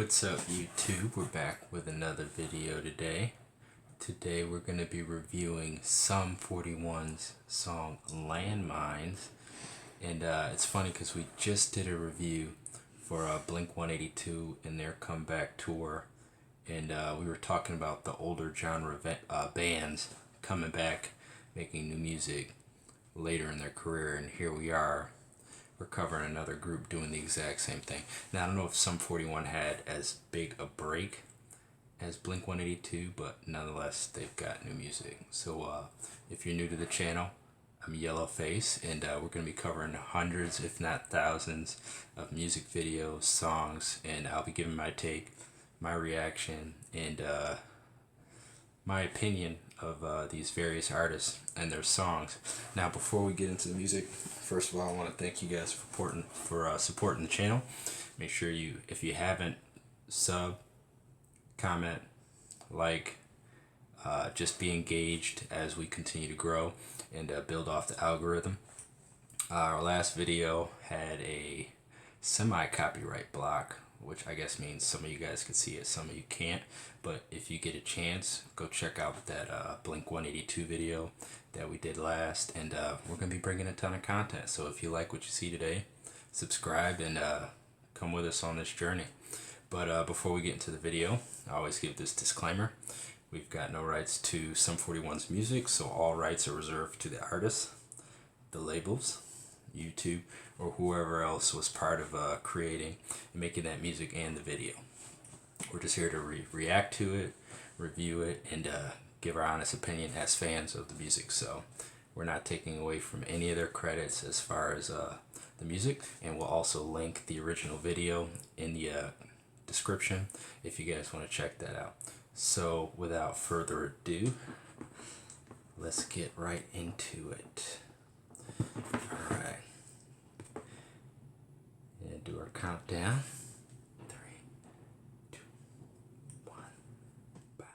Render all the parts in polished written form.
What's up YouTube? We're back with another video today. Today we're going to be reviewing Sum41's song Landmines. And it's funny because we just did a review for Blink-182 and their comeback tour. And we were talking about the older genre bands coming back, making new music later in their career. And here we are. We're covering another group doing the exact same thing. Now, I don't know if Sum41 had as big a break as Blink-182, but nonetheless, they've got new music. So if you're new to the channel, I'm Yellowface, and we're going to be covering hundreds, if not thousands, of music videos, songs, and I'll be giving my take, my reaction, and my opinion of these various artists and their songs. Now, before we get into the music, first of all, I want to thank you guys for supporting the channel. Make sure you, if you haven't, sub, comment, like, just be engaged as we continue to grow and build off the algorithm. Our last video had a semi-copyright block, which I guess means some of you guys can see it, some of you can't. But if you get a chance, go check out that Blink-182 video that we did last, and we're going to be bringing a ton of content. So if you like what you see today, subscribe and come with us on this journey. But before we get into the video, I always give this disclaimer. We've got no rights to Sum41's music, so all rights are reserved to the artists, the labels, YouTube, or whoever else was part of creating and making that music and the video. We're just here to react to it, review it, and give our honest opinion as fans of the music. So we're not taking away from any of their credits as far as the music, and we'll also link the original video in the description if you guys want to check that out. So without further ado, let's get right into it. All right. And do our countdown. 3, 2, 1, bye.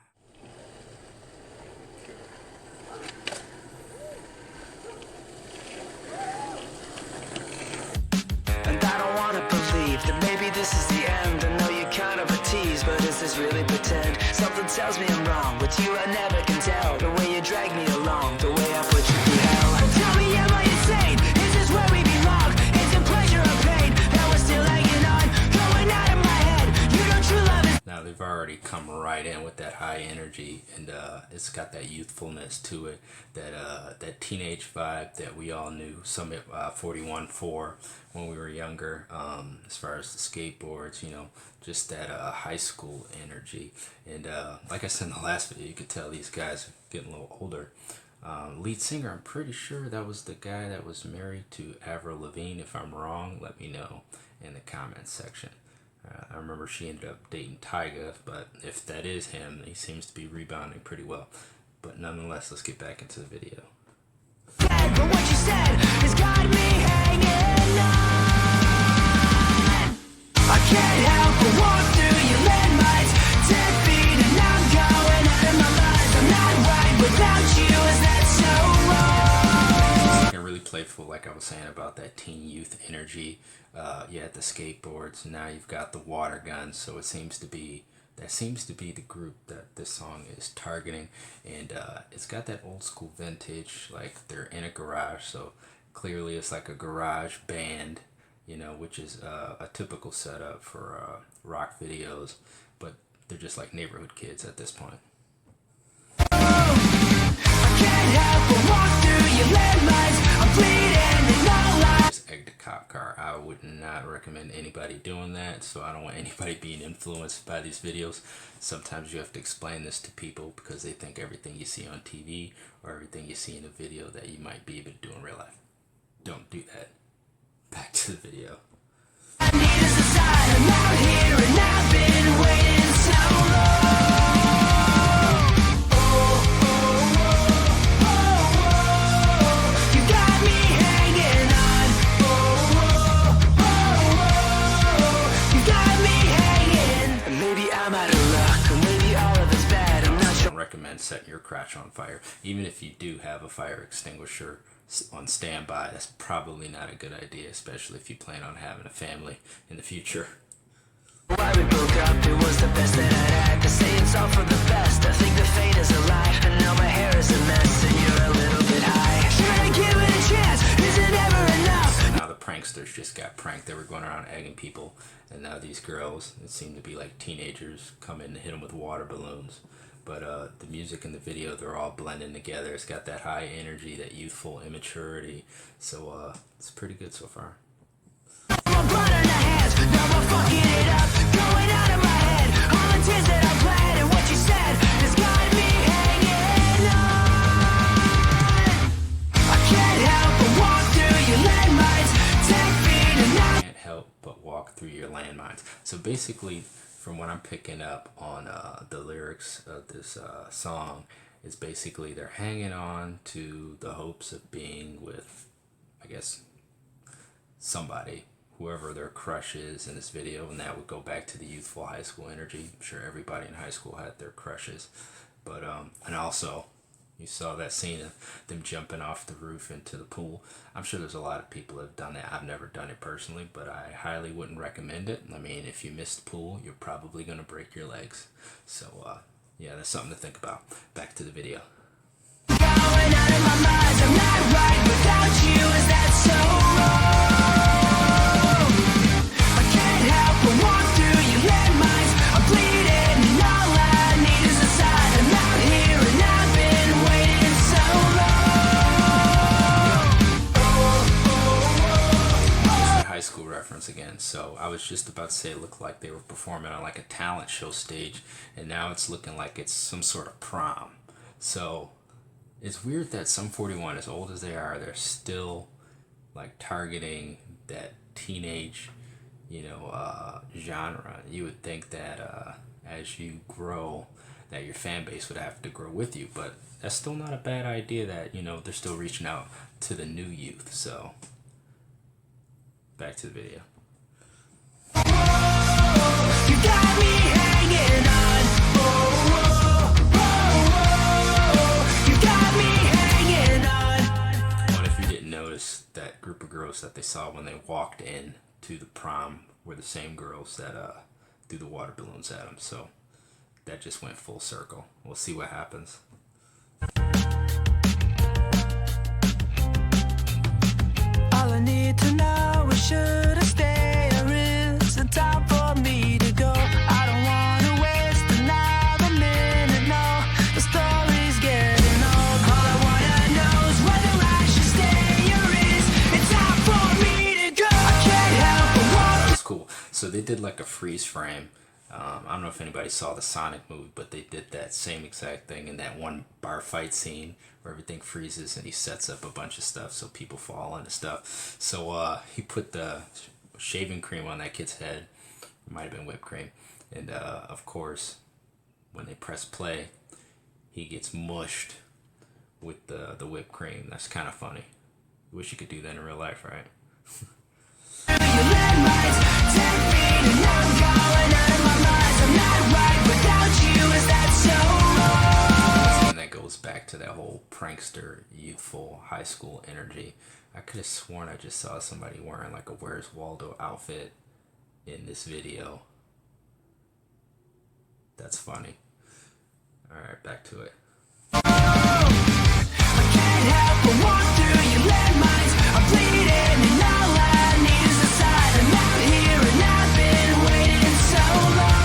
And I don't wanna believe that maybe this is the end. I know you're kind of a tease, but is this really pretend? Something tells me I'm wrong. With you I never can tell. The way you drag me along, the way I put you through hell. Tell me, am I insane? Is this where we belong? Is it pleasure or pain? That we're still hanging on, going out of my head. You know true love is... Now they've already come right in with that high energy, and it's got that youthfulness to it, that teenage vibe that we all knew Sum41 for when we were younger, as far as the skateboards, you know, just that high school energy. And like I said in the last video, you could tell these guys are getting a little older. Lead singer, I'm pretty sure that was the guy that was married to Avril Lavigne. If I'm wrong, let me know in the comments section. I remember she ended up dating Tyga, but if that is him, he seems to be rebounding pretty well. But nonetheless, let's get back into the video. But what you said has got me hanging on. I can't help but walk through your landmines, 10 feet and I'm going out of my mind. I'm not right without you, is that so wrong? And really playful, like I was saying about that teen youth energy. You had the skateboards, now you've got the water guns, so it seems to be the group that this song is targeting. And it's got that old school vintage, like they're in a garage, so clearly it's like a garage band, you know, which is a typical setup for rock videos, but they're just like neighborhood kids at this point. Just egged a cop car. I would not recommend anybody doing that, so I don't want anybody being influenced by these videos. Sometimes you have to explain this to people because they think everything you see on TV or everything you see in a video that you might be able to do in real life. Don't do that. Back to the video. I need is a sign I'm out here and I've been waiting so long. You got me hanging on. You got me hanging. And maybe I'm out of luck, or maybe all of it's bad. I'm not sure. I don't recommend setting your crotch on fire. Even if you do have a fire extinguisher on standby, that's probably not a good idea, especially if you plan on having a family in the future. Why we broke up, it was the best that I'd had. To say it's all for the best, I think the fate is a lie. And now my hair is a mess and you're a little bit high. Should I give it a chance? Is it ever enough? So now the pranksters just got pranked. They were going around egging people, and now these girls, it seemed to be like teenagers, come in and hit them with water balloons. But the music and the video, they're all blending together. It's got that high energy, that youthful immaturity. So it's pretty good so far. My blood on the hands, now I'm fucking it up. Going out of my head, all the tears that I bled. And what you said has got me hanging on. I can't help but walk through your landmines. 10 feet and now Can't help but walk through your landmines. So basically, from what I'm picking up on the lyrics of this song, is basically they're hanging on to the hopes of being with, I guess, somebody, whoever their crush is in this video, and that would go back to the youthful high school energy. I'm sure everybody in high school had their crushes, but and also you saw that scene of them jumping off the roof into the pool. I'm sure there's a lot of people that have done that. I've never done it personally, but I highly wouldn't recommend it. I mean, if you miss the pool, you're probably going to break your legs. So yeah, that's something to think about. Back to the video. going out of my mind. I'm not right without you. Is that so wrong? I can't help but walk through your landmines. I'm bleeding and all I need is a sign. I'm out here and I've been waiting so long. It's a high school reference again. So I was just about to say it looked like they were performing on like a talent show stage, and now it's looking like it's some sort of prom. So it's weird that Sum 41, as old as they are, they're still like targeting that teenage, genre. You would think that as you grow, that your fan base would have to grow with you, but that's still not a bad idea. That they're still reaching out to the new youth. So back to the video. You got me hanging on. You got me hanging on. But if you didn't notice, that group of girls that they saw when they walked in to the prom were the same girls that threw the water balloons at them. So that just went full circle. We'll see what happens. All I need to know is should I stay or is it time for me to go? I don't wanna waste another minute, no. The story's getting old. All I wanna know is whether I should stay or is it time for me to go? I can't help but walk. That's cool. So they did like a freeze frame. I don't know if anybody saw the Sonic movie, but they did that same exact thing in that one bar fight scene where everything freezes and he sets up a bunch of stuff so people fall into stuff. So he put the shaving cream on that kid's head. It might have been whipped cream. And of course, when they press play, he gets mushed with the whipped cream. That's kind of funny. Wish you could do that in real life, right? Your landmines, 10 feet and I'm going out of my mind. I'm not right without you, is that so wrong? And that goes back to that whole prankster, youthful, high school energy. I could have sworn I just saw somebody wearing like a Where's Waldo outfit in this video. That's funny. Alright, back to it. I can't help but walk through your landmines. I'm bleeding and all I need is a sign. I'm out here and I've been waiting so long.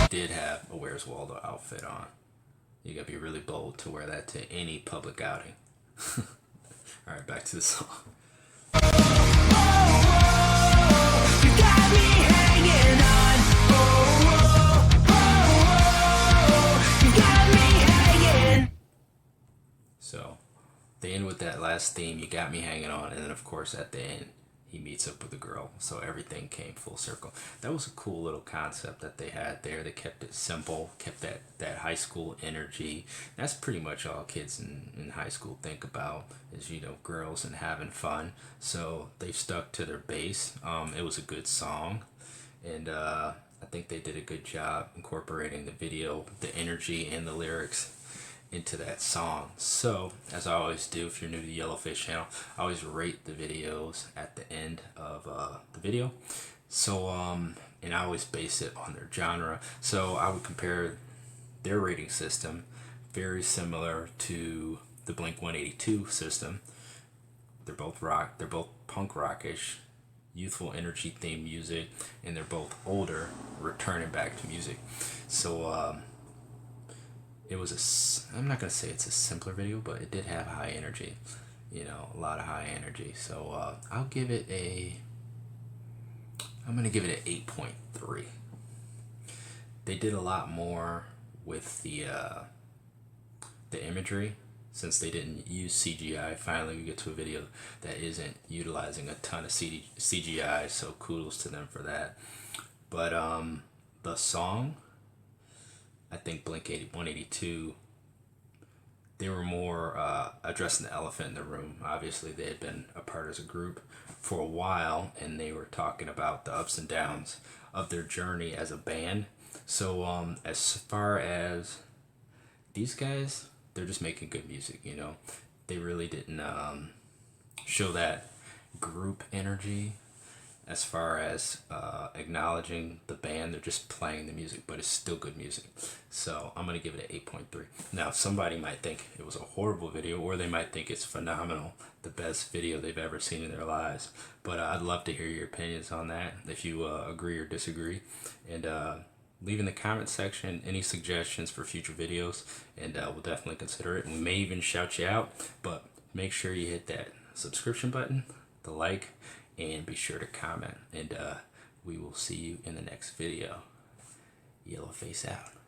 Did have a Where's Waldo outfit on. You gotta be really bold to wear that to any public outing. Alright, back to the song. You got me hanging on. You got me hanging. So they end with that last theme, You Got Me Hanging On, and then of course at the end he meets up with a girl, so everything came full circle. That was a cool little concept that they had there. They kept it simple, kept that high school energy. That's pretty much all kids in high school think about is, girls and having fun. So they've stuck to their base. It was a good song, and I think they did a good job incorporating the video, the energy, and the lyrics. into that song. So, as I always do, if you're new to the Yellowface channel, I always rate the videos at the end of the video. So, and I always base it on their genre. So I would compare their rating system very similar to the Blink-182 system. They're both rock, they're both punk rockish, youthful energy themed music, and they're both older, returning back to music. So it was I'm not gonna say it's a simpler video, but it did have high energy, you know, a lot of high energy. So I'm gonna give it an 8.3. They did a lot more with the imagery, since they didn't use CGI. Finally, we get to a video that isn't utilizing a ton of CGI, so kudos to them for that. But the song, I think Blink-182, they were more addressing the elephant in the room. Obviously, they had been apart as a group for a while, and they were talking about the ups and downs of their journey as a band. So as far as these guys, they're just making good music, you know. They really didn't show that group energy as far as acknowledging the band. They're just playing the music, but it's still good music. So I'm going to give it an 8.3. Now, somebody might think it was a horrible video, or they might think it's phenomenal, the best video they've ever seen in their lives. But I'd love to hear your opinions on that, if you agree or disagree. And leave in the comment section any suggestions for future videos, and we'll definitely consider it. And we may even shout you out, but make sure you hit that subscription button, the like, and be sure to comment. And we will see you in the next video. Yellowface out.